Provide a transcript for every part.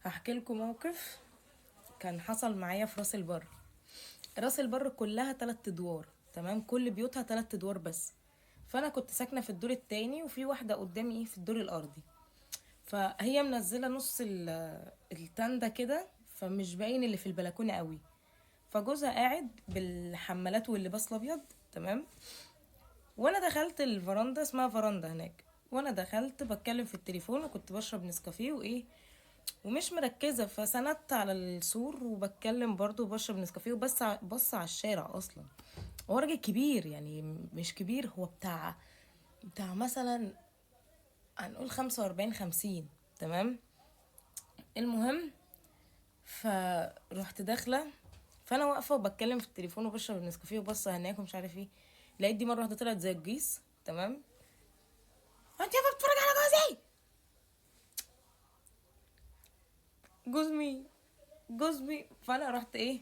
هحكي لكم موقف كان حصل معايا في راس البر. راس البر كلها 3 ادوار، تمام، كل بيوتها 3 ادوار بس. فانا كنت ساكنه في الدور التاني، وفي واحده قدامي في الدور الارضي. فهي منزله نص التندة كده، فمش باين اللي في البلكونه قوي. فجوزها قاعد بالحمالات واللباس الابيض، تمام. وانا دخلت الفرندا، اسمها فرندا هناك. وانا دخلت بتكلم في التليفون، وكنت بشرب نسكافيه وايه، ومش مركزة، فسندت على السور وبتكلم برضو وبشرب نسكافيه، وبس بص على الشارع اصلا. هو راجل كبير، يعني مش كبير، هو بتاع مثلا هنقول 45 50، تمام. المهم، فرحت داخلة. فانا واقفة وبتكلم في التليفون وبشرب النسكافيه وبص هناك ومش عارف ايه. لقيت دي مرة واحدة طلعت زي الجيس، تمام. انت يا بتتفرج على جوزي؟ جوز مين؟ جوز مين؟ فانا رحت ايه،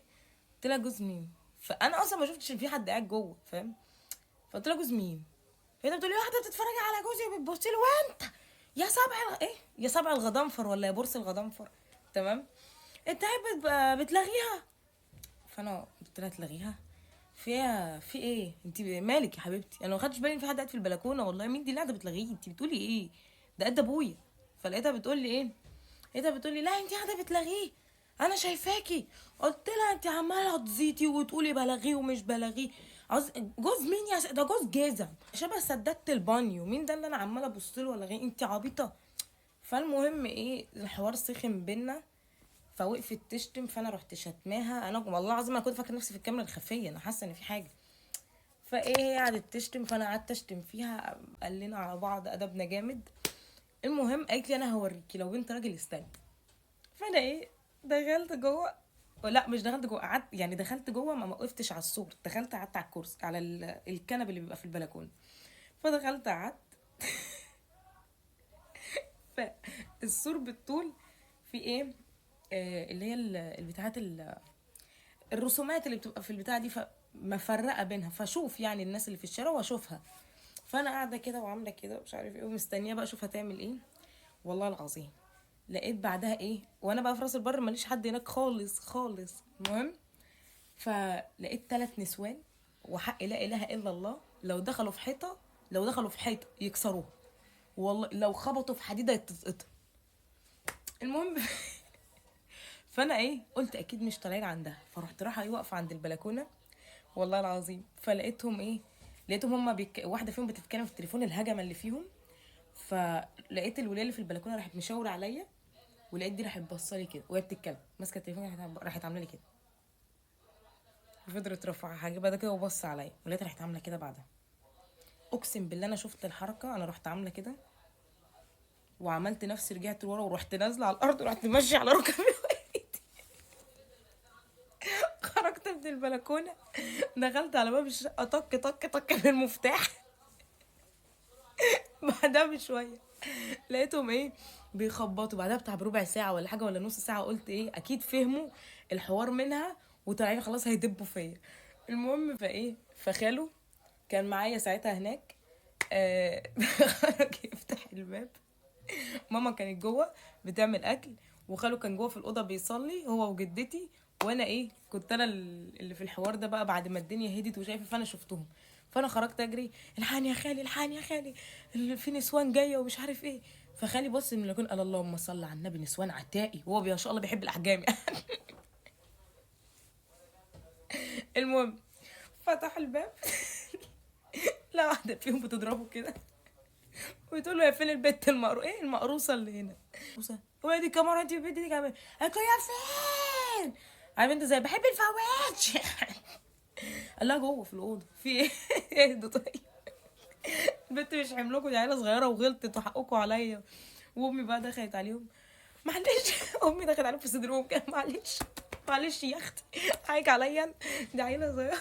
قلت لها جوز مين؟ فانا اصلا ما شفتش ان في حد قاعد جوه، فاهم. فقلت لها جوز مين؟ فهي بتقول لي واحده بتتفرج على جوزي وبتبص له، وانت يا ايه يا سبع الغضنفر ولا يا برص الغضنفر، تمام. انت عيب بتلغيها. فانا قلت لها تلغيها؟ في ايه؟ انت مالك يا حبيبتي؟ انا ما خدتش بالي ان في حد قاعد في البلكونه، والله مين دي اللي قاعده بتلغيه؟ انت بتقولي ايه؟ ده قد ابويا. فلقيتها بتقول لي ايه، لقيتها بتقول لي لا انت قاعده بتلغيه، انا شايفاكي. قلت لها انت عماله تزيتي وتقولي بلغيه ومش بلغيه. جوز مين ده جوز جزم شبه سدادة البانيو، مين ده اللي انا عماله ابص له ولا غير؟ انت عبيطه. فالمهم ايه، الحوار سخن بينا. فوقفت تشتم، فانا رحت شتماها. انا والله العظيم انا كنت فاكره نفسي في الكاميرا الخفيه، انا حاسه ان في حاجه. فايه، هي قعدت تشتم، فانا قعدت اشتم فيها، قال لنا على بعض ادبنا جامد. المهم قالت لي انا هوريكي لو انت راجل استنى. فانا ايه، دخلت جوه. لا مش دخلت جوه، قعدت يعني دخلت جوه، ما وقفتش على السور، دخلت قعدت على الكرسي، على الكنبه اللي بيبقى في البلكونه. فدخلت قعدت. فالسور بالطول، في ايه، اللي هي البتاعات الرسومات اللي بتبقى في البتاعه دي، فمفرقه بينها، فاشوف يعني الناس اللي في الشارع واشوفها. فانا قاعده كده وعامله كده مش عارف ايه، ومستنيه بقى اشوف هتعمل ايه. والله العظيم لقيت بعدها ايه، وانا بقى في راس البر ماليش حد هناك خالص خالص. المهم، فلقيت 3 نسوان، وحق لا اله الا الله، لو دخلوا في حيطه، لو دخلوا في حيطه يكسروها، والله لو خبطوا في حديده يتتقطع. المهم، فانا ايه، قلت اكيد مش طالعين عندها، فرحت رايحه ايه، واقفه عند البلكونه. والله العظيم فلقيتهم ايه، لقيتهم هما واحده فيهم بتتكلم في التليفون، الهجمه اللي فيهم. فلقيت الولايه اللي في البلكونه راحت مشاوره عليا، ولقيت دي راحت بصلي كده وهي بتتكلم ماسكه التليفون، راحت عامله لي كده. فضلت رافعه حاجه بعد كده وبص عليا، ولقيت راحت عامله كده بعدها. اقسم بالله انا شفت الحركه، انا رحت عامله كده وعملت نفسي رجعت لورا، ورحت نازله على الارض، ورحت ماشيه على ركبي. خرجت من البلكونه، دخلت على باب الشقه، طك طك طك بالمفتاح. بعدها بشويه لقيتهم ايه، بيخبطوا. بعدها بتاع بربع ساعه ولا حاجه ولا نص ساعه، قلت ايه اكيد فهموا الحوار منها وطالعين خلاص هيدبوا فيا. المهم فايه، فخاله كان معايا ساعتها هناك. خرج يفتح الباب، ماما كانت جوه بتعمل اكل، وخاله كان جوه في الاوضه بيصلي هو وجدتي. وانا ايه، كنت انا اللي في الحوار ده بقى بعد ما الدنيا هدت وشايفه، فانا شفتهم. فانا خرجت اجري، الحقني يا خالي، الحقني يا خالي، في نسوان جايه ومش عارف ايه. فخالي بص من اللي قال اللهم صل على النبي، نسوان عتائي، وهو ما شاء الله بيحب الاحجام يعني. المهم، فتح الباب. لا، واحده فيهم بتضربه كده، وتقول له يا فين البت ايه المقروصه اللي هنا. موسى، هو دي كاميرا انت البنت دي كمان؟ قالت له يا فين؟ عارف انت زي بحب الفواكه. قال لها جوه في الاوضه في ايه. اهدوا طيب، البنت مش حملكوا، دي عيله صغيره وغلطت وحقكوا عليا. وامي بقى دخلت عليهم، معلش. امي دخلت عليهم في صدرهم كده، معلش، معلش يا اختي، حقك عليا، دي عيله صغيره.